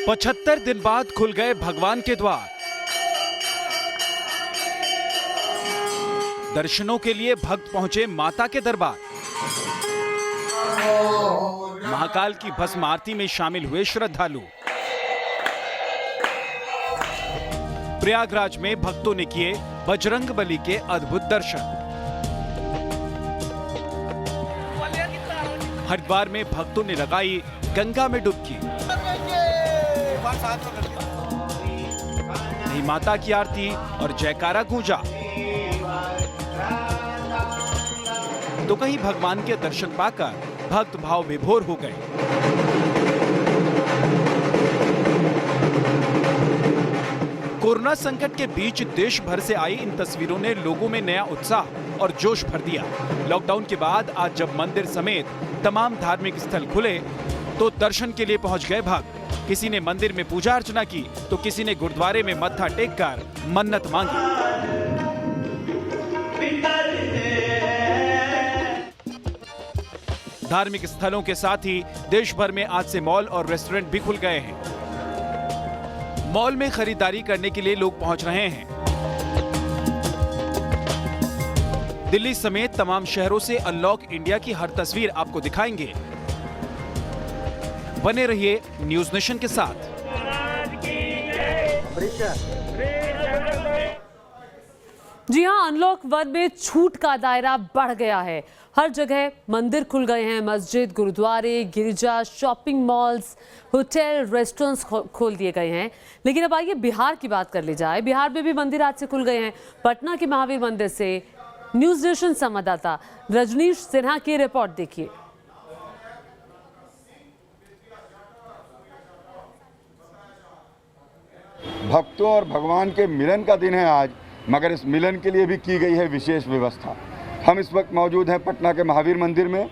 75 दिन बाद खुल गए भगवान के द्वार। दर्शनों के लिए भक्त पहुंचे माता के दरबार। महाकाल की भस्म आरती में शामिल हुए श्रद्धालु। प्रयागराज में भक्तों ने किए बजरंगबली के अद्भुत दर्शन। हरिद्वार में भक्तों ने लगाई गंगा में डुबकी। नहीं माता की आरती और जयकारा गूंजा, तो कहीं भगवान के दर्शन पाकर भक्त भाव विभोर हो गए। कोरोना संकट के बीच देश भर से आई इन तस्वीरों ने लोगों में नया उत्साह और जोश भर दिया। लॉकडाउन के बाद आज जब मंदिर समेत तमाम धार्मिक स्थल खुले तो दर्शन के लिए पहुंच गए भक्त। किसी ने मंदिर में पूजा अर्चना की तो किसी ने गुरुद्वारे में मत्था टेककर मन्नत मांगी। धार्मिक स्थलों के साथ ही देश भर में आज से मॉल और रेस्टोरेंट भी खुल गए हैं। मॉल में खरीदारी करने के लिए लोग पहुंच रहे हैं। दिल्ली समेत तमाम शहरों से अनलॉक इंडिया की हर तस्वीर आपको दिखाएंगे। बने रहिए न्यूज नेशन के साथ। जी हां, अनलॉक 1 में छूट का दायरा बढ़ गया है। हर जगह मंदिर खुल गए हैं। मस्जिद, गुरुद्वारे, गिरजा, शॉपिंग मॉल्स, होटल, रेस्टोरेंट्स खोल दिए गए हैं। लेकिन अब आइए बिहार की बात कर ली जाए। बिहार में भी मंदिर आज से खुल गए हैं। पटना के महावीर मंदिर से न्यूज नेशन संवाददाता रजनीश सिन्हा की रिपोर्ट देखिए। भक्तों और भगवान के मिलन का दिन है आज, मगर इस मिलन के लिए भी की गई है विशेष व्यवस्था। हम इस वक्त मौजूद हैं पटना के महावीर मंदिर में।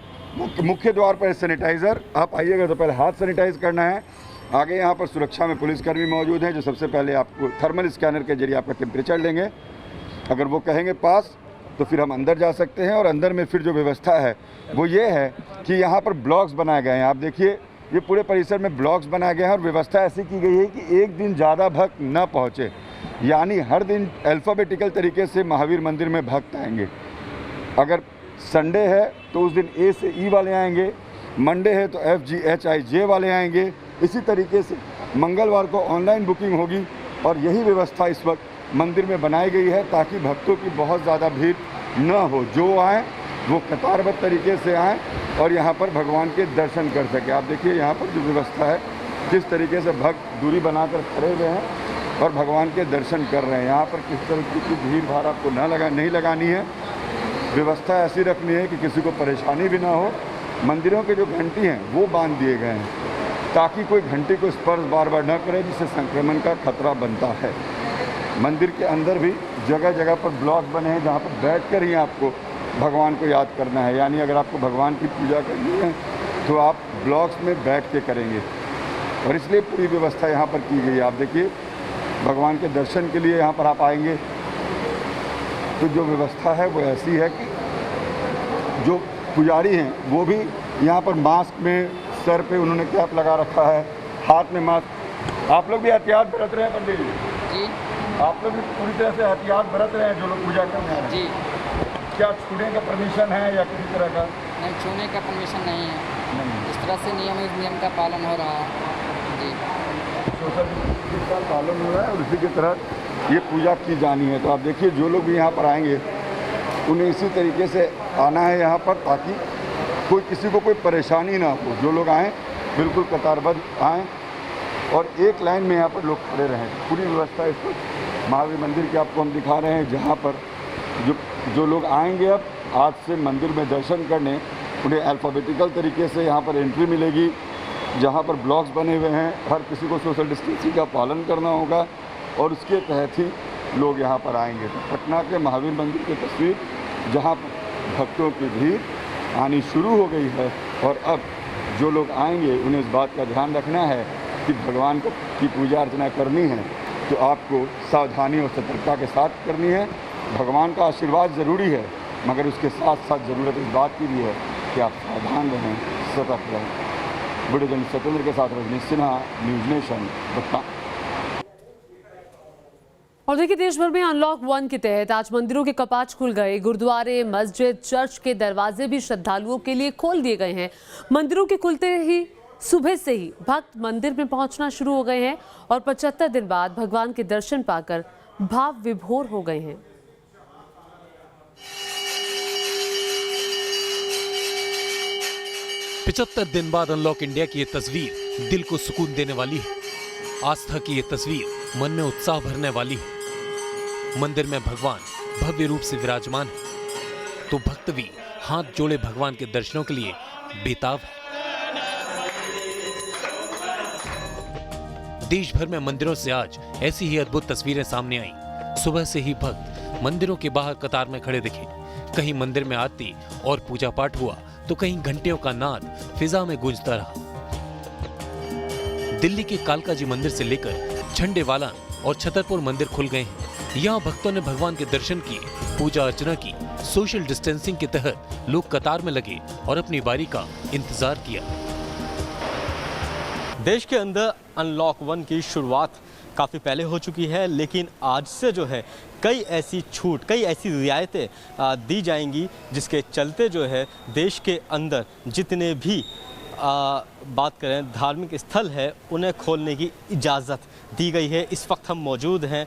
मुख्य द्वार पर सैनिटाइज़र, आप आइएगा तो पहले हाथ सैनिटाइज करना है। आगे यहाँ पर सुरक्षा में पुलिसकर्मी मौजूद हैं जो सबसे पहले आपको थर्मल स्कैनर के जरिए आपका टेम्परेचर लेंगे। अगर वो कहेंगे पास तो फिर हम अंदर जा सकते हैं। और अंदर में फिर जो व्यवस्था है वो ये है कि यहाँ पर ब्लॉक्स बनाए गए हैं। आप देखिए ये पूरे परिसर में ब्लॉक्स बनाए गए हैं और व्यवस्था ऐसी की गई है कि एक दिन ज़्यादा भक्त न पहुँचे, यानी हर दिन अल्फ़ाबेटिकल तरीके से महावीर मंदिर में भक्त आएंगे। अगर संडे है तो उस दिन ए से ई वाले आएंगे, मंडे है तो FGHIJ वाले आएंगे। इसी तरीके से मंगलवार को ऑनलाइन बुकिंग होगी और यही व्यवस्था इस वक्त मंदिर में बनाई गई है ताकि भक्तों की बहुत ज़्यादा भीड़ न हो। जो आएँ वो कतारबद्ध तरीके से आएँ और यहाँ पर भगवान के दर्शन कर सके। आप देखिए यहाँ पर जो व्यवस्था है, किस तरीके से भक्त दूरी बनाकर खड़े हुए हैं और भगवान के दर्शन कर रहे हैं। यहाँ पर किस तरह की भीड़ भाड़ आपको नहीं लगानी है। व्यवस्था ऐसी रखनी है कि किसी को परेशानी भी ना हो। मंदिरों के जो घंटी हैं वो बांध दिए गए हैं ताकि कोई घंटी को स्पर्श बार बार न करे, जिससे संक्रमण का खतरा बनता है। मंदिर के अंदर भी जगह जगह पर ब्लॉक बने हैं जहाँ पर बैठकर ही आपको भगवान को याद करना है। यानी अगर आपको भगवान की पूजा करनी है तो आप ब्लॉक्स में बैठ के करेंगे और इसलिए पूरी व्यवस्था यहाँ पर की गई है। आप देखिए भगवान के दर्शन के लिए यहाँ पर आप आएंगे तो जो व्यवस्था है वो ऐसी है कि जो पुजारी हैं वो भी यहाँ पर मास्क में, सर पे उन्होंने कैप लगा रखा है, हाथ में मास्क। आप लोग भी एहतियात बरत रहे हैं पंडित जी? आप लोग भी पूरी तरह से एहतियात बरत रहे हैं जो लोग पूजा कर रहे हैं? जी। क्या छूने का परमिशन है या किसी तरह का? नहीं, छूने का परमिशन नहीं है। नहीं। इस तरह से नियम का पालन हो रहा है। जी, सोशल डिस्टेंस का पालन हो रहा है और इसी की तरह ये पूजा की जानी है। तो आप देखिए जो लोग भी यहाँ पर आएंगे उन्हें इसी तरीके से आना है यहाँ पर ताकि कोई किसी को कोई परेशानी ना हो। जो लोग आएँ बिल्कुल कतारबद्ध आएँ और एक लाइन में यहाँ पर लोग खड़े रहें। पूरी व्यवस्था इस वक्त महावीर मंदिर की आपको हम दिखा रहे हैं, जहाँ पर जो लोग आएंगे अब आज से मंदिर में दर्शन करने, उन्हें अल्फ़ाबेटिकल तरीके से यहाँ पर एंट्री मिलेगी। जहाँ पर ब्लॉक्स बने हुए हैं, हर किसी को सोशल डिस्टेंसिंग का पालन करना होगा और उसके तहत ही लोग यहाँ पर आएंगे। तो पटना के महावीर मंदिर की तस्वीर, जहाँ भक्तों की भीड़ आनी शुरू हो गई है और अब जो लोग आएंगे उन्हें इस बात का ध्यान रखना है कि भगवान की पूजा अर्चना करनी है तो आपको सावधानी और सतर्कता के साथ करनी है। भगवान का आशीर्वाद ज़रूरी है, मगर उसके साथ साथ ज़रूरत इस बात की भी है कि आप सावधान रहें, सतर्क रहें। वीडियो जर्नलिस्ट सत्येंद्र के साथ रजनीश सिन्हा, न्यूज नेशन, पटना। और देखिए, देश भर में अनलॉक 1 के तहत आज मंदिरों के कपाट खुल गए। गुरुद्वारे, मस्जिद, चर्च के दरवाजे भी श्रद्धालुओं के लिए खोल दिए गए हैं। मंदिरों के खुलते ही सुबह से ही भक्त मंदिर में पहुंचना शुरू हो गए हैं और 75 दिन बाद भगवान के दर्शन पाकर भाव विभोर हो गए हैं। 75 दिन बाद अनलॉक इंडिया की ये तस्वीर दिल को सुकून देने वाली है। आस्था की ये तस्वीर मन में उत्साह भरने वाली है। मंदिर में भगवान भव्य रूप से विराजमान है तो भक्त भी हाथ जोड़े भगवान के दर्शनों के लिए बेताब है। देश भर में मंदिरों से आज ऐसी ही अद्भुत तस्वीरें सामने आई। सुबह से ही भक्त मंदिरों के बाहर कतार में खड़े दिखे। कहीं मंदिर में आरती और पूजा पाठ हुआ तो कहीं घंटियों का नाद फिजा में गूंजता रहा। दिल्ली के कालका जी मंदिर से लेकर झंडेवाला और छतरपुर मंदिर खुल गए हैं। यहाँ भक्तों ने भगवान के दर्शन किए, पूजा अर्चना की। सोशल डिस्टेंसिंग के तहत लोग कतार में लगे और अपनी बारी का इंतजार किया। देश के अंदर अनलॉक 1 की शुरुआत काफ़ी पहले हो चुकी है, लेकिन आज से जो है कई ऐसी छूट, कई ऐसी रियायतें दी जाएंगी जिसके चलते जो है देश के अंदर जितने भी बात करें धार्मिक स्थल है उन्हें खोलने की इजाज़त दी गई है। इस वक्त हम मौजूद हैं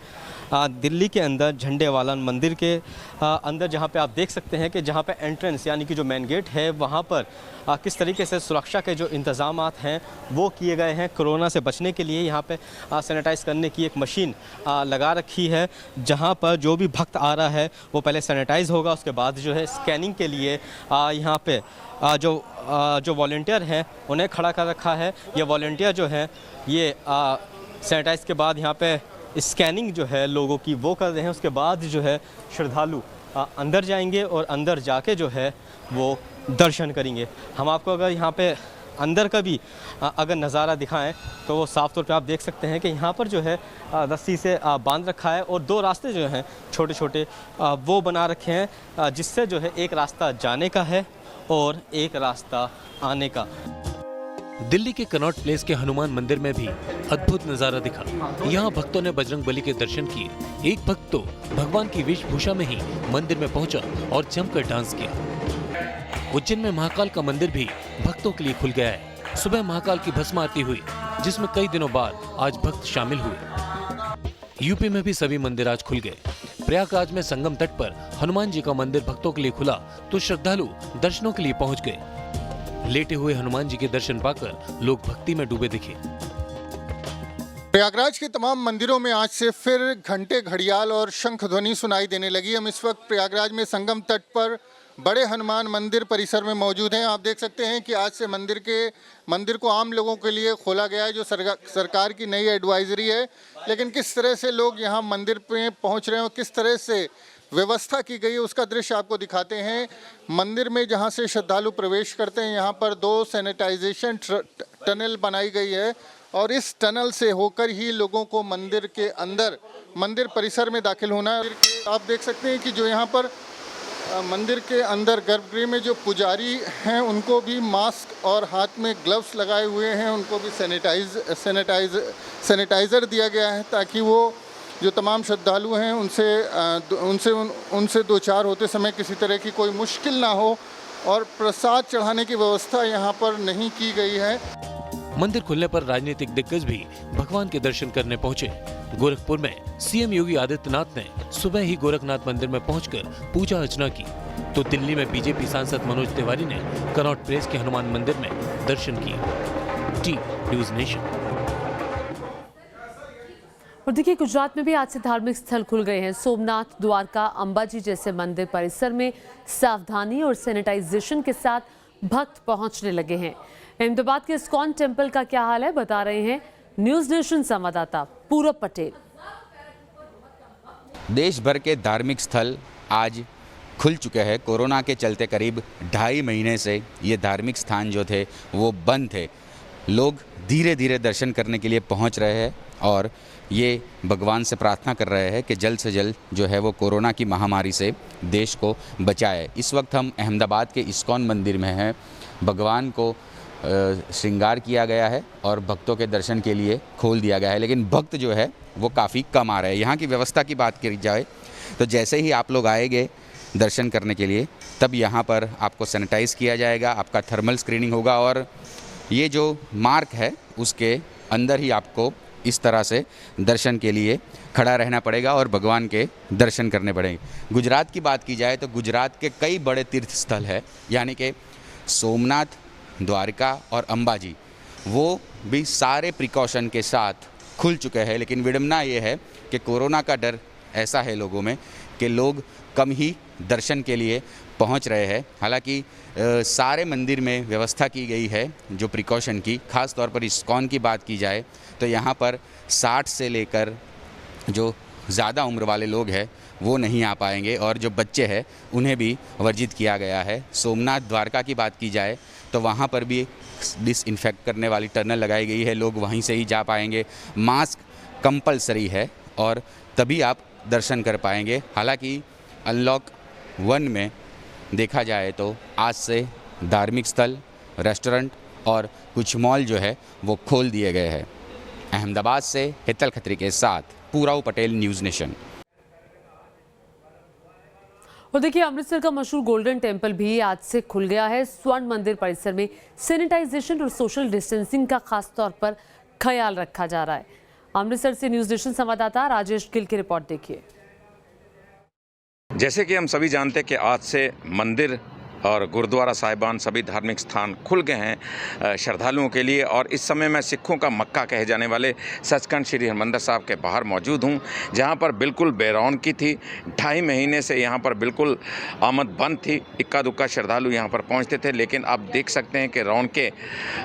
दिल्ली के अंदर झंडेवाला मंदिर के अंदर, जहां पे आप देख सकते हैं कि जहां पे एंट्रेंस यानी कि जो मेन गेट है वहां पर किस तरीके से सुरक्षा के जो इंतज़ामात हैं वो किए गए हैं। कोरोना से बचने के लिए यहां पे सैनिटाइज़ करने की एक मशीन लगा रखी है, जहां पर जो भी भक्त आ रहा है वो पहले सैनिटाइज़ होगा, उसके बाद जो है स्कैनिंग के लिए यहाँ पे जो वॉलंटियर हैं उन्हें खड़ा कर रखा है। ये वॉलंटियर जो है ये सैनिटाइज़ के बाद यहाँ पे स्कैनिंग जो है लोगों की वो कर रहे हैं। उसके बाद जो है श्रद्धालु अंदर जाएंगे और अंदर जाके जो है वो दर्शन करेंगे। हम आपको अगर यहाँ पे अंदर का भी अगर नज़ारा दिखाएं तो वो साफ़ तौर पे आप देख सकते हैं कि यहाँ पर जो है रस्सी से बांध रखा है और दो रास्ते जो हैं छोटे छोटे वो बना रखे हैं, जिससे जो है एक रास्ता जाने का है और एक रास्ता आने का। दिल्ली के कनॉट प्लेस के हनुमान मंदिर में भी अद्भुत नजारा दिखा। यहाँ भक्तों ने बजरंग बली के दर्शन किए। एक भक्त तो भगवान की वेशभूषा में ही मंदिर में पहुंचा और जमकर डांस किया। उज्जैन में महाकाल का मंदिर भी भक्तों के लिए खुल गया है। सुबह महाकाल की भस्म आरती हुई, जिसमें कई दिनों बाद आज भक्त शामिल हुए। यूपी में भी सभी मंदिर आज खुल गए। प्रयागराज में संगम तट पर हनुमान जी का मंदिर भक्तों के लिए खुला तो श्रद्धालु दर्शनों के लिए पहुंच गए। लेटे हुए हनुमान जी के दर्शन पाकर लोग भक्ति में डूबे दिखे। प्रयागराज के तमाम मंदिरों में आज से फिर घंटे, घड़ियाल और शंख ध्वनि सुनाई देने लगी। हम इस वक्त प्रयागराज में संगम तट पर बड़े हनुमान मंदिर परिसर में मौजूद हैं। आप देख सकते हैं कि आज से मंदिर को आम लोगों के लिए खोला गया है, जो सरकार की नई एडवाइजरी है। लेकिन किस तरह से लोग यहाँ मंदिर पे पहुँच रहे हैं और किस तरह से व्यवस्था की गई है उसका दृश्य आपको दिखाते हैं। मंदिर में जहाँ से श्रद्धालु प्रवेश करते हैं यहाँ पर 2 सैनिटाइजेशन टनल बनाई गई है और इस टनल से होकर ही लोगों को मंदिर के अंदर, मंदिर परिसर में दाखिल होना है। आप देख सकते हैं कि जो यहाँ पर मंदिर के अंदर गर्भगृह में जो पुजारी हैं उनको भी मास्क और हाथ में ग्लव्स लगाए हुए हैं, उनको भी सैनिटाइज़र दिया गया है ताकि वो जो तमाम श्रद्धालु हैं उनसे दो चार होते समय किसी तरह की कोई मुश्किल ना हो। और प्रसाद चढ़ाने की व्यवस्था यहाँ पर नहीं की गई है। मंदिर खुलने पर राजनीतिक दिग्गज भी भगवान के दर्शन करने पहुंचे। गोरखपुर में सीएम योगी आदित्यनाथ ने सुबह ही गोरखनाथ मंदिर में पहुंचकर पूजा अर्चना की, तो दिल्ली में बीजेपी सांसद मनोज तिवारी ने कनॉट प्लेस के हनुमान मंदिर में दर्शन किए। T news nation. और देखिए, गुजरात में भी आज से धार्मिक स्थल खुल गए हैं। सोमनाथ, द्वारका, अंबाजी जैसे मंदिर परिसर में सावधानी और सैनिटाइजेशन के साथ भक्त पहुंचने लगे हैं। अहमदाबाद के इस्कॉन टेम्पल का क्या हाल है, बता रहे हैं न्यूज़ नेशन संवाददाता पूरब पटेल। देश भर के धार्मिक स्थल आज खुल चुके हैं। कोरोना के चलते करीब 2.5 महीने से ये धार्मिक स्थान जो थे वो बंद थे। लोग धीरे धीरे दर्शन करने के लिए पहुंच रहे हैं और ये भगवान से प्रार्थना कर रहे हैं कि जल्द से जल्द जो है वो कोरोना की महामारी से देश को बचाए। इस वक्त हम अहमदाबाद के इस्कॉन मंदिर में हैं। भगवान को श्रृंगार किया गया है और भक्तों के दर्शन के लिए खोल दिया गया है, लेकिन भक्त जो है वो काफ़ी कम आ रहे हैं। यहाँ की व्यवस्था की बात की जाए तो जैसे ही आप लोग आएंगे दर्शन करने के लिए तब यहाँ पर आपको सैनिटाइज़ किया जाएगा, आपका थर्मल स्क्रीनिंग होगा और ये जो मार्क है उसके अंदर ही आपको इस तरह से दर्शन के लिए खड़ा रहना पड़ेगा और भगवान के दर्शन करने पड़ेंगे। गुजरात की बात की जाए तो गुजरात के कई बड़े तीर्थ स्थल है, यानी कि सोमनाथ, द्वारका और अंबाजी, वो भी सारे प्रिकॉशन के साथ खुल चुके हैं। लेकिन विडंबना ये है कि कोरोना का डर ऐसा है लोगों में कि लोग कम ही दर्शन के लिए पहुंच रहे हैं। हालांकि सारे मंदिर में व्यवस्था की गई है जो प्रिकॉशन की, ख़ास तौर पर इस्कॉन की बात की जाए तो यहाँ पर 60 से लेकर जो ज़्यादा उम्र वाले लोग हैं वो नहीं आ पाएंगे और जो बच्चे हैं उन्हें भी वर्जित किया गया है। सोमनाथ, द्वारका की बात की जाए तो वहाँ पर भी डिसइंफेक्ट करने वाली टनल लगाई गई है, लोग वहीं से ही जा पाएंगे। मास्क कंपलसरी है और तभी आप दर्शन कर पाएंगे। हालांकि अनलॉक 1 में देखा जाए तो आज से धार्मिक स्थल, रेस्टोरेंट और कुछ मॉल जो है वो खोल दिए गए हैं। अहमदाबाद से हितल खत्री के साथ पूराव पटेल, न्यूज़ नेशन। और देखिए, अमृतसर का मशहूर गोल्डन टेम्पल भी आज से खुल गया है। स्वर्ण मंदिर परिसर में सैनिटाइजेशन और सोशल डिस्टेंसिंग का खास तौर पर ख्याल रखा जा रहा है। अमृतसर से न्यूज़ नेशन संवाददाता राजेश गिल की रिपोर्ट देखिए। जैसे कि हम सभी जानते हैं कि आज से मंदिर और गुरुद्वारा साहिबान सभी धार्मिक स्थान खुल गए हैं श्रद्धालुओं के लिए। और इस समय मैं सिखों का मक्का कहे जाने वाले सचखंड श्री हरमंदिर साहब के बाहर मौजूद हूं, जहां पर बिल्कुल बेरौनकी थी। 2.5 महीने से यहां पर बिल्कुल आमद बंद थी, इक्का दुक्का श्रद्धालु यहां पर पहुंचते थे, लेकिन आप देख सकते हैं कि रौनकें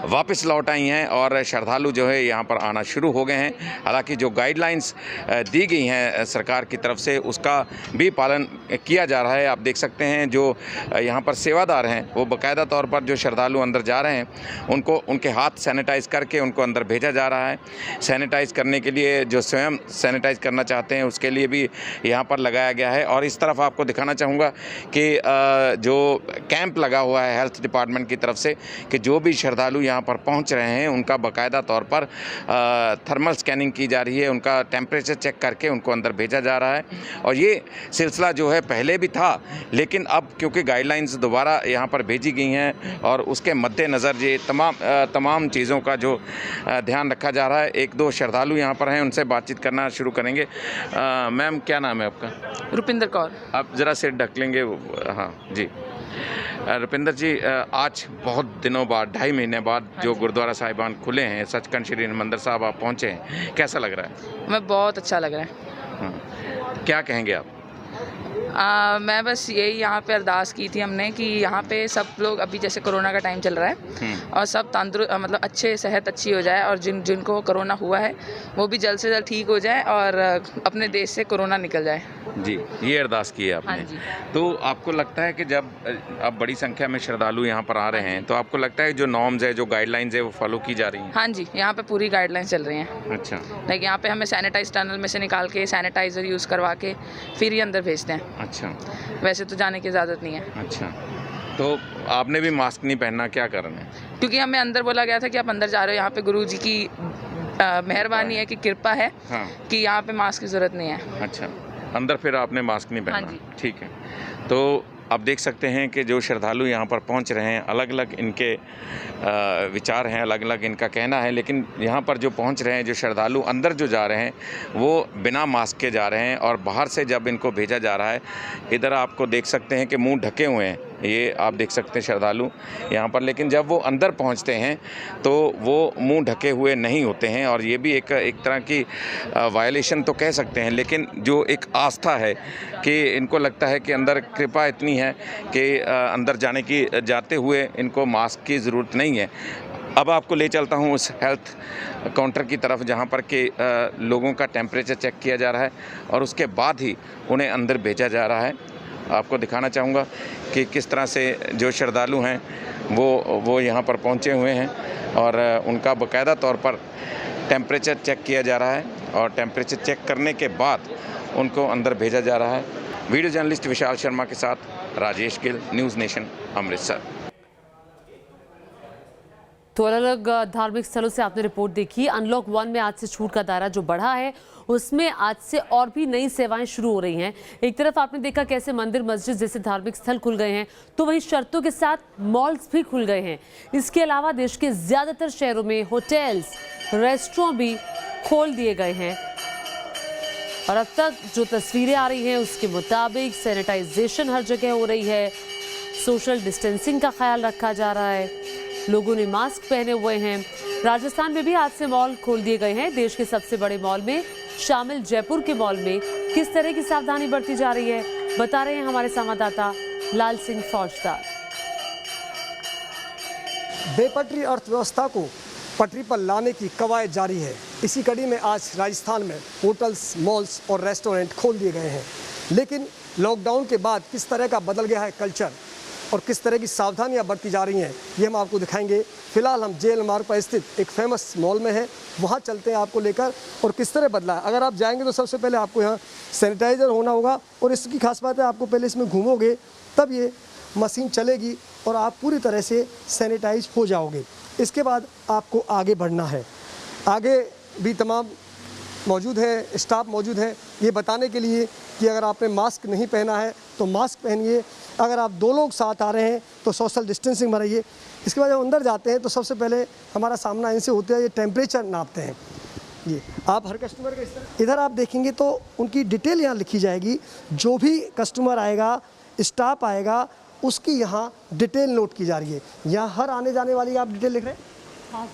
वापस लौट आई हैं और श्रद्धालु जो है यहाँ पर आना शुरू हो गए हैं। हालाँकि जो गाइडलाइंस दी गई हैं सरकार की तरफ से उसका भी पालन किया जा रहा है। आप देख सकते हैं जो यहाँ पर सेवादार हैं वो बाकायदा तौर पर जो श्रद्धालु अंदर जा रहे हैं उनको उनके हाथ सैनिटाइज़ करके उनको अंदर भेजा जा रहा है। सैनिटाइज़ करने के लिए जो स्वयं सैनिटाइज़ करना चाहते हैं उसके लिए भी यहाँ पर लगाया गया है। और इस तरफ आपको दिखाना चाहूँगा कि जो कैंप लगा हुआ है हेल्थ डिपार्टमेंट की तरफ से कि जो भी श्रद्धालु यहाँ पर पहुँच रहे हैं उनका बाकायदा तौर पर थर्मल स्कैनिंग की जा रही है, उनका टेम्परेचर चेक करके उनको अंदर भेजा जा रहा है। और ये सिलसिला जो है पहले भी था, लेकिन अब क्योंकि गाइडलाइंस दोबारा यहाँ पर भेजी गई हैं और उसके मद्देनज़र ये तमाम चीज़ों का जो ध्यान रखा जा रहा है। 1-2 श्रद्धालु यहाँ पर हैं, उनसे बातचीत करना शुरू करेंगे। मैम, क्या नाम है आपका? रुपिंदर कौर। आप ज़रा सिर ढक लेंगे? हाँ जी। रुपिंदर जी, आज बहुत दिनों बाद, 2.5 महीने बाद जो गुरुद्वारा साहिबान खुले हैं, सचखंड श्री हरमंदिर साहब आप पहुँचे हैं, कैसा लग रहा है? मैं बहुत अच्छा लग रहा है। हाँ, क्या कहेंगे आप? मैं बस यही यहाँ पे अरदास की थी हमने कि यहाँ पे सब लोग, अभी जैसे कोरोना का टाइम चल रहा है और सब तंदुरुस्त, मतलब अच्छे, सेहत अच्छी हो जाए और जिनको कोरोना हुआ है वो भी जल्द से जल्द ठीक हो जाए और अपने देश से कोरोना निकल जाए। जी, ये अरदास की है आपने। हाँ जी। तो आपको लगता है कि जब अब बड़ी संख्या में श्रद्धालु यहाँ पर आ रहे हैं तो आपको लगता है जो नॉर्म्स है, जो गाइडलाइंस है वो फॉलो की जा रही हैं? हाँ जी, यहाँ पे पूरी गाइडलाइंस चल रही हैं। अच्छा। लाइक यहाँ पे हमें सैनिटाइज टनल में से निकाल के सैनिटाइज़र यूज़ करवा के फिर ही अंदर भेजते हैं। अच्छा। वैसे तो जाने की इजाज़त नहीं है। अच्छा, तो आपने भी मास्क नहीं पहनना, क्या कारण है? क्योंकि हमें अंदर बोला गया था कि आप अंदर जा रहे हो, यहाँ पे गुरु जी की मेहरबानी है कि कृपा है। हाँ। कि यहाँ पे मास्क की ज़रूरत नहीं है। अच्छा, अंदर फिर आपने मास्क नहीं पहना? हाँ जी। ठीक है। तो आप देख सकते हैं कि जो श्रद्धालु यहाँ पर पहुँच रहे हैं, अलग अलग इनके विचार हैं, अलग अलग इनका कहना है, लेकिन यहाँ पर जो पहुँच रहे हैं, जो श्रद्धालु अंदर जो जा रहे हैं वो बिना मास्क के जा रहे हैं और बाहर से जब इनको भेजा जा रहा है, इधर आपको देख सकते हैं कि मुंह ढके हुए हैं, ये आप देख सकते हैं श्रद्धालु यहाँ पर, लेकिन जब वो अंदर पहुँचते हैं तो वो मुंह ढके हुए नहीं होते हैं। और ये भी एक तरह की वायलेशन तो कह सकते हैं, लेकिन जो एक आस्था है कि इनको लगता है कि अंदर कृपा इतनी है कि अंदर जाते हुए इनको मास्क की ज़रूरत नहीं है। अब आपको ले चलता हूँ उस हेल्थ काउंटर की तरफ जहाँ पर कि लोगों का टेम्परेचर चेक किया जा रहा है और उसके बाद ही उन्हें अंदर भेजा जा रहा है। आपको दिखाना चाहूँगा कि किस तरह से जो श्रद्धालु हैं वो यहाँ पर पहुँचे हुए हैं और उनका बाकायदा तौर पर टेम्परेचर चेक किया जा रहा है और टेम्परेचर चेक करने के बाद उनको अंदर भेजा जा रहा है। वीडियो जर्नलिस्ट विशाल शर्मा के साथ राजेश गिल, न्यूज़ नेशन, अमृतसर। तो अलग अलग धार्मिक स्थलों से आपने रिपोर्ट देखी। अनलॉक 1 में आज से छूट का दायरा जो बढ़ा है उसमें आज से और भी नई सेवाएं शुरू हो रही हैं। एक तरफ आपने देखा कैसे मंदिर मस्जिद जैसे धार्मिक स्थल खुल गए हैं, तो वहीं शर्तों के साथ मॉल्स भी खुल गए हैं। इसके अलावा देश के ज्यादातर शहरों में होटल्स, रेस्टोरेंट भी खोल दिए गए हैं और अब तक जो तस्वीरें आ रही हैं उसके मुताबिक सैनिटाइजेशन हर जगह हो रही है, सोशल डिस्टेंसिंग का ख्याल रखा जा रहा है, लोगों ने मास्क पहने हुए हैं। राजस्थान में भी आज से मॉल खोल दिए गए हैं। देश के सबसे बड़े मॉल में शामिल जयपुर के मॉल में किस तरह की सावधानी बरती जा रही है, बता रहे हैं हमारे संवाददाता लाल सिंह फौजदार। बेपटरी अर्थव्यवस्था को पटरी पर लाने की कवायद जारी है। इसी कड़ी में आज राजस्थान में होटल्स, मॉल्स और रेस्टोरेंट खोल दिए गए हैं। लेकिन लॉकडाउन के बाद किस तरह का बदल गया है कल्चर और किस तरह की सावधानियां बरती जा रही हैं, ये हम आपको दिखाएंगे। फिलहाल हम जेल मार्ग पर स्थित एक फेमस मॉल में हैं, वहाँ चलते हैं आपको लेकर और किस तरह बदला है। अगर आप जाएंगे तो सबसे पहले आपको यहाँ सैनिटाइज़र होना होगा और इसकी खास बात है आपको पहले इसमें घूमोगे तब ये मशीन चलेगी और आप पूरी तरह से सैनिटाइज हो जाओगे। इसके बाद आपको आगे बढ़ना है। आगे भी तमाम मौजूद है, स्टाफ मौजूद है ये बताने के लिए कि अगर आपने मास्क नहीं पहना है तो मास्क पहनिए, अगर आप 2 लोग साथ आ रहे हैं तो सोशल डिस्टेंसिंग बनाइए। इसके बाद जब अंदर जाते हैं तो सबसे पहले हमारा सामना इनसे होता है, ये टेम्परेचर नापते हैं। ये आप हर कस्टमर के इधर आप देखेंगे तो उनकी डिटेल यहाँ लिखी जाएगी। जो भी कस्टमर आएगा, स्टाफ आएगा, उसकी यहाँ डिटेल नोट की जा रही है। यहाँ हर आने जाने वाली आप डिटेल लिख रहे हैं। हाँ,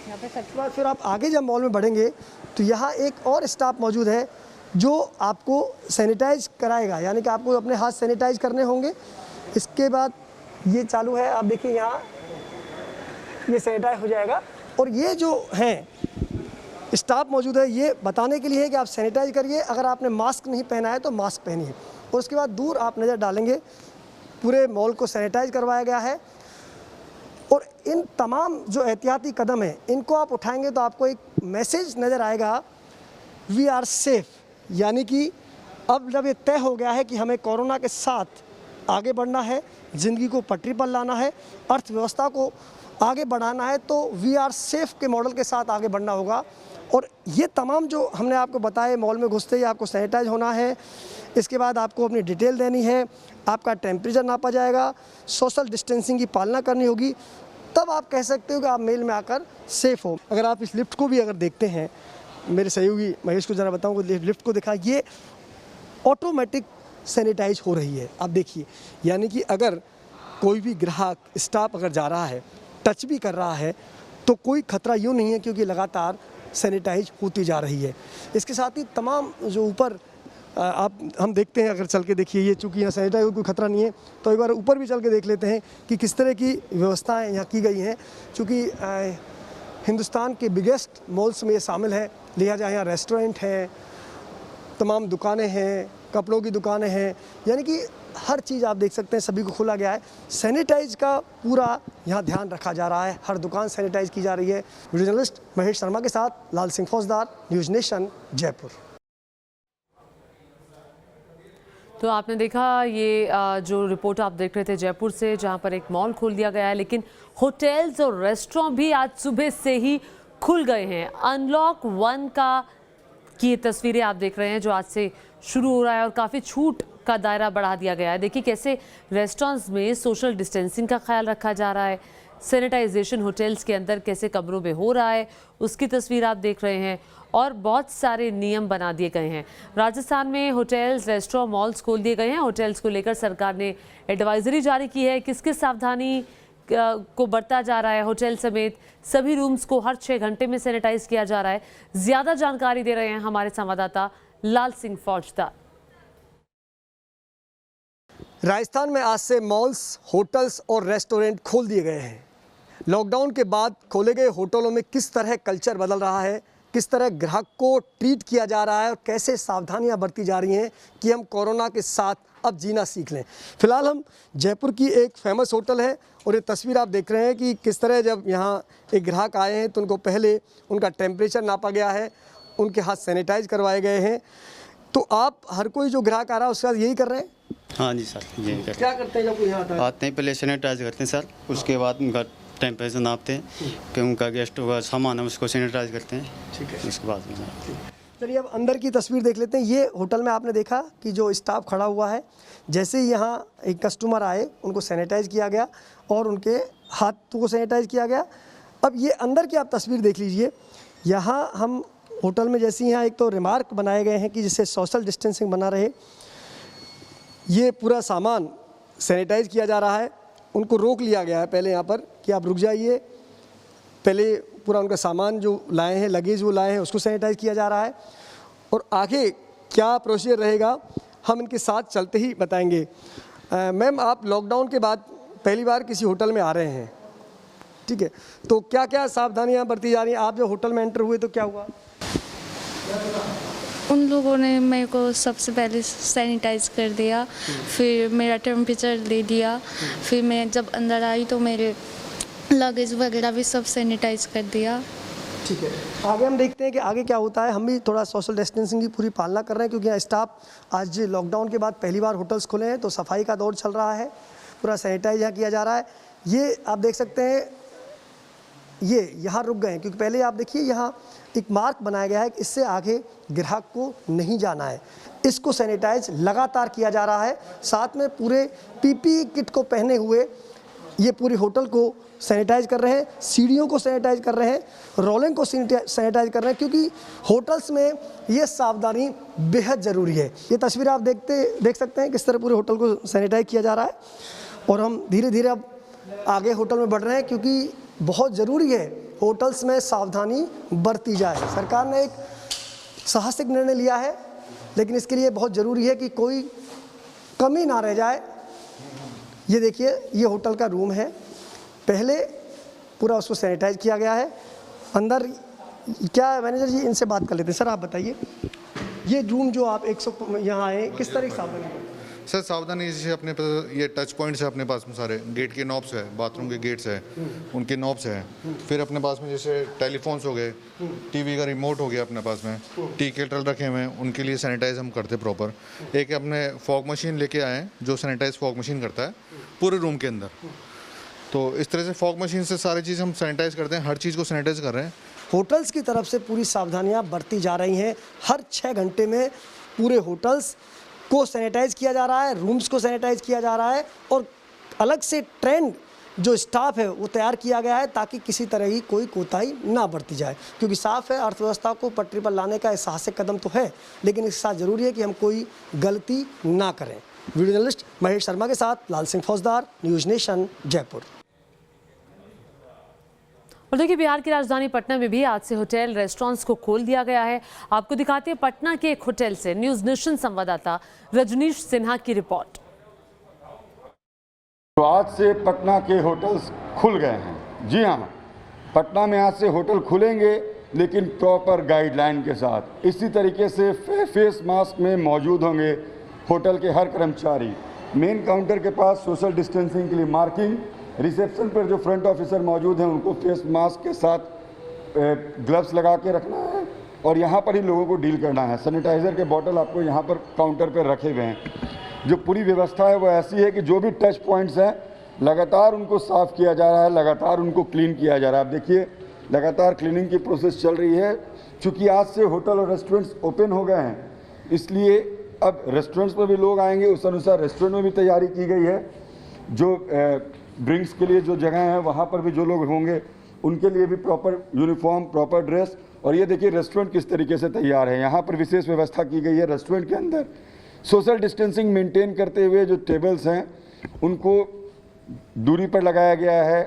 यहाँ पे सबके बाद फिर आप आगे जब मॉल में बढ़ेंगे तो यहाँ एक और स्टाफ मौजूद है जो आपको सैनिटाइज कराएगा, यानी कि आपको अपने हाथ सैनिटाइज करने होंगे। इसके बाद ये चालू है, आप देखिए यहाँ ये सैनिटाइज हो जाएगा और ये जो है स्टाफ मौजूद है ये बताने के लिए है कि आप सैनिटाइज करिए। अगर आपने मास्क नहीं पहना है तो मास्क पहनिए और उसके बाद दूर आप नज़र डालेंगे पूरे मॉल को सैनिटाइज करवाया गया है। और इन तमाम जो एहतियाती कदम हैं इनको आप उठाएंगे तो आपको एक मैसेज नज़र आएगा, वी आर सेफ, यानी कि अब जब ये तय हो गया है कि हमें कोरोना के साथ आगे बढ़ना है, ज़िंदगी को पटरी पर लाना है, अर्थव्यवस्था को आगे बढ़ाना है, तो वी आर सेफ के मॉडल के साथ आगे बढ़ना होगा। और ये तमाम जो हमने आपको बताए, मॉल में घुसते ही आपको सैनिटाइज होना है, इसके बाद आपको अपनी डिटेल देनी है, आपका टेम्परेचर नापा जाएगा, सोशल डिस्टेंसिंग की पालना करनी होगी, तब आप कह सकते हो कि आप मेल में आकर सेफ हो। अगर आप इस लिफ्ट को भी अगर देखते हैं, मेरे सहयोगी महेश को ज़रा बताऊँ, लिफ्ट को देखा, ये ऑटोमेटिक सैनिटाइज हो रही है। आप देखिए, यानी कि अगर कोई भी ग्राहक, स्टाफ अगर जा रहा है, टच भी कर रहा है तो कोई खतरा यूँ नहीं है, क्योंकि लगातार सैनिटाइज होती जा रही है। इसके साथ ही तमाम जो ऊपर हम देखते हैं, अगर चल के देखिए, ये चूँकि यहाँ सैनिटाइज कोई खतरा नहीं है तो एक बार ऊपर भी चल के देख लेते हैं कि किस तरह की व्यवस्थाएं यहाँ की गई हैं। चूँकि हिंदुस्तान के बिगेस्ट मॉल्स में ये शामिल है, लिहाजा यहाँ रेस्टोरेंट हैं, तमाम दुकानें हैं, कपड़ों की दुकानें हैं, यानी कि हर चीज़ आप देख सकते हैं, सभी को खुला गया है। सैनिटाइज का पूरा यहाँ ध्यान रखा जा रहा है, हर दुकान सैनिटाइज की जा रही है। वीडियो जर्नलिस्ट महेश शर्मा के साथ लाल सिंह फौजदार, न्यूज़ नेशन, जयपुर। तो आपने देखा ये जो रिपोर्ट आप देख रहे थे जयपुर से, जहां पर एक मॉल खोल दिया गया है, लेकिन होटल्स और रेस्टोरेंट भी आज सुबह से ही खुल गए हैं। अनलॉक 1 की ये तस्वीरें आप देख रहे हैं जो आज से शुरू हो रहा है और काफ़ी छूट का दायरा बढ़ा दिया गया है। देखिए कैसे रेस्टोरेंट्स में सोशल डिस्टेंसिंग का ख्याल रखा जा रहा है, सैनिटाइजेशन होटल्स के अंदर कैसे कमरों में हो रहा है उसकी तस्वीर आप देख रहे हैं और बहुत सारे नियम बना दिए गए हैं। राजस्थान में होटल्स, रेस्टोरेंट, मॉल्स खोल दिए गए हैं। होटल्स को लेकर सरकार ने एडवाइजरी जारी की है, किस किस सावधानी को बरता जा रहा है। होटल समेत सभी रूम्स को हर 6 घंटे में सैनिटाइज किया जा रहा है। ज़्यादा जानकारी दे रहे हैं हमारे संवाददाता लाल सिंह फौजदार। राजस्थान में आज से मॉल्स, होटल्स और रेस्टोरेंट खोल दिए गए हैं। लॉकडाउन के बाद खोले गए होटलों में किस तरह कल्चर बदल रहा है, किस तरह ग्राहक को ट्रीट किया जा रहा है और कैसे सावधानियां बरती जा रही हैं कि हम कोरोना के साथ अब जीना सीख लें। फिलहाल हम जयपुर की एक फेमस होटल है और ये तस्वीर आप देख रहे हैं कि किस तरह जब यहाँ एक ग्राहक आए हैं तो उनको पहले उनका टेम्परेचर नापा गया है, उनके हाथ सैनिटाइज करवाए गए हैं। तो आप हर कोई जो ग्राहक आ रहा है उसके बाद यही कर रहे हैं? हाँ जी सर, यही करते हैं। क्या करते हैं जब कोई यहाँ आता है? आते हैं पहले सैनिटाइज करते हैं सर, उसके बाद उनका टेम्परेचर नापते हैं, फिर उनका गेस्ट होगा सामान है उसको सैनिटाइज करते हैं। ठीक है, उसके बाद चलिए अब अंदर की तस्वीर देख लेते हैं। ये होटल में आपने देखा कि जो स्टाफ खड़ा हुआ है, जैसे ही यहाँ एक कस्टमर आए उनको सैनिटाइज किया गया और उनके हाथों को सैनिटाइज किया गया। अब ये अंदर की आप तस्वीर देख लीजिए। यहाँ हम होटल में जैसे यहाँ एक तो रिमार्क बनाए गए हैं कि जिससे सोशल डिस्टेंसिंग बना रहे, ये पूरा सामान सैनिटाइज किया जा रहा है। उनको रोक लिया गया है पहले यहाँ पर कि आप रुक जाइए, पहले पूरा उनका सामान जो लाए हैं, लगेज वो लाए हैं, उसको सैनिटाइज किया जा रहा है। और आगे क्या प्रोसीजर रहेगा हम इनके साथ चलते ही बताएंगे। मैम, आप लॉकडाउन के बाद पहली बार किसी होटल में आ रहे हैं, ठीक है, तो क्या क्या सावधानियां बरती जा रही हैं? आप जब होटल में एंटर हुए तो क्या हुआ? उन लोगों ने मेरे को सबसे पहले सैनिटाइज कर दिया, फिर मेरा टेम्परेचर ले दिया, फिर मैं जब अंदर आई तो मेरे लगेज वगैरह भी सब सैनिटाइज कर दिया। ठीक है, आगे हम देखते हैं कि आगे क्या होता है। हम भी थोड़ा सोशल डिस्टेंसिंग की पूरी पालना कर रहे हैं क्योंकि यहाँ स्टाफ आज लॉकडाउन के बाद पहली बार होटल्स खुले हैं, तो सफाई का दौर चल रहा है, पूरा सैनिटाइज यहाँ किया जा रहा है। ये आप देख सकते हैं, ये यहाँ रुक गए हैं क्योंकि पहले आप देखिए यहाँ एक मार्क बनाया गया है कि इससे आगे ग्राहक को नहीं जाना है। इसको सैनिटाइज लगातार किया जा रहा है। साथ में पूरे पीपीई किट को पहने हुए ये पूरी होटल को सैनिटाइज कर रहे हैं, सीढ़ियों को सैनिटाइज कर रहे हैं, रोलिंग को सैनिटाइज कर रहे हैं क्योंकि होटल्स में ये सावधानी बेहद ज़रूरी है। ये तस्वीर आप देख सकते हैं किस तरह पूरे होटल को सैनिटाइज किया जा रहा है। और हम धीरे धीरे अब आगे होटल में बढ़ रहे हैं क्योंकि बहुत ज़रूरी है होटल्स में सावधानी बरती जाए। सरकार ने एक साहसिक निर्णय लिया है, लेकिन इसके लिए बहुत ज़रूरी है कि कोई कमी ना रह जाए। ये देखिए, ये होटल का रूम है, पहले पूरा उसको सैनिटाइज किया गया है। अंदर क्या मैनेजर जी, इनसे बात कर लेते हैं। सर आप बताइए, ये रूम जो आप 100 यहाँ आए, किस तरह की सावधानी? सर सावधानी जैसे अपने पास ये टच पॉइंट्स है, अपने पास में सारे गेट के नॉब्स है, बाथरूम के गेट्स है, उनके नॉब्स है। फिर अपने पास में जैसे टेलीफोन्स हो गए, टीवी का रिमोट हो गया, अपने पास में टी केटल रखे हुए हैं, उनके लिए सैनिटाइज हम करते प्रॉपर। एक अपने फॉग मशीन लेके आए हैं जो सैनिटाइज फॉग मशीन करता है पूरे रूम के अंदर। तो इस तरह से फॉग मशीन से सारी चीज़ हम सैनिटाइज करते हैं, हर चीज़ को सैनिटाइज कर रहे हैं। होटल्स की तरफ से पूरी सावधानियां बरती जा रही हैं। हर 6 घंटे में पूरे होटल्स को सैनिटाइज किया जा रहा है, रूम्स को सैनिटाइज किया जा रहा है और अलग से ट्रेंड जो स्टाफ है वो तैयार किया गया है ताकि किसी तरह की कोई कोताही ना बरती जाए। क्योंकि साफ है, अर्थव्यवस्था को पटरी पर लाने का साहसिक कदम तो है, लेकिन इसके साथ ज़रूरी है कि हम कोई गलती ना करें। वीडियो जर्नलिस्ट महेश शर्मा के साथ लाल सिंह फौजदार, न्यूज़ नेशन, जयपुर। और देखिए, बिहार की राजधानी पटना में भी आज से होटल रेस्टोरेंट्स को खोल दिया गया है। आपको दिखाते हैं पटना के एक होटल से न्यूज़ नेशन संवाददाता रजनीश सिन्हा की रिपोर्ट। तो आज से पटना के होटल्स खुल गए हैं। जी हाँ, पटना में आज से होटल खुलेंगे, लेकिन प्रॉपर गाइडलाइन के साथ। इसी तरीके से फेस मास्क में मौजूद होंगे होटल के हर कर्मचारी। मेन काउंटर के पास सोशल डिस्टेंसिंग के लिए मार्किंग, रिसेप्शन पर जो फ्रंट ऑफिसर मौजूद हैं उनको फेस मास्क के साथ ग्लव्स लगा के रखना है और यहाँ पर ही लोगों को डील करना है। सैनिटाइज़र के बॉटल आपको यहाँ पर काउंटर पर रखे हुए हैं। जो पूरी व्यवस्था है वो ऐसी है कि जो भी टच पॉइंट्स हैं लगातार उनको साफ़ किया जा रहा है, लगातार उनको क्लीन किया जा रहा है। आप देखिए, लगातार क्लीनिंग की प्रोसेस चल रही है। चूँकि आज से होटल और रेस्टोरेंट्स ओपन हो गए हैं, इसलिए अब रेस्टोरेंट्स में भी लोग आएंगे, उस अनुसार रेस्टोरेंट में भी तैयारी की गई है। जो ड्रिंक्स के लिए जो जगह है वहाँ पर भी जो लोग होंगे उनके लिए भी प्रॉपर यूनिफॉर्म, प्रॉपर ड्रेस। और ये देखिए रेस्टोरेंट किस तरीके से तैयार है। यहाँ पर विशेष व्यवस्था की गई है। रेस्टोरेंट के अंदर सोशल डिस्टेंसिंग मेंटेन करते हुए जो टेबल्स हैं उनको दूरी पर लगाया गया है।